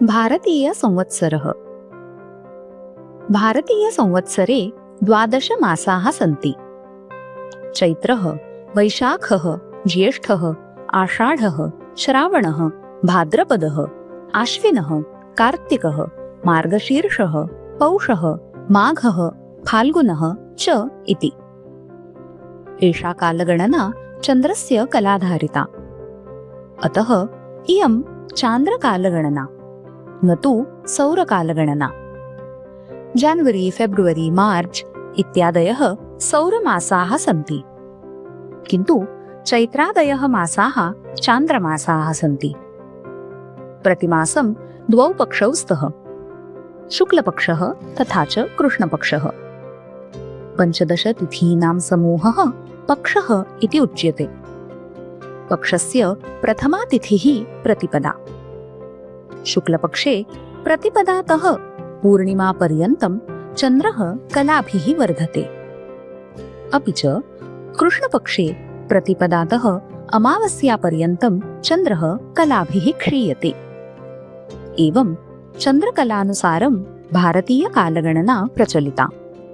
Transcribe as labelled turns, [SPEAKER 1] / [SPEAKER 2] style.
[SPEAKER 1] भारतीय संवत्सरः। भारतीय संवत्सरे 12 मासाः सन्ति। चैत्रः, वैशाखः, ज्येष्ठः, आषाढः, श्रावणः, भाद्रपदः, आश्विनः, कार्तिकः, मार्गशीर्षः, पौषः, माघः, फाल्गुनः च इति। एषा कालगणना चन्द्रस्य कलाधारिता। अतः इयं चान्द्रकालगणना, न तु सौरकालगणना। जान्वरी, फेब्रुवरी, मार्च इत्यादयः सौरमासाः सन्ति, किन्तु चैत्रादयः मासाः चान्द्रमासाः सन्ति। प्रतिमासं 2 पक्षौ स्तः, शुक्लपक्षः तथा च कृष्णपक्षः। 15 तिथीनां समूहः पक्षः इति उच्यते। पक्षस्य प्रथमा तिथिः प्रतिपदा। शुक्लपक्षे प्रतिपदातः पूर्णिमापर्यन्तं चन्द्रः कलाभिः वर्धते। अपि च कृष्णपक्षे प्रतिपदातः अमावास्यापर्यन्तं चन्द्रः कलाभिः क्षीयते। एवं चन्द्रकलानुसारं भारतीयकालगणना प्रचलिता।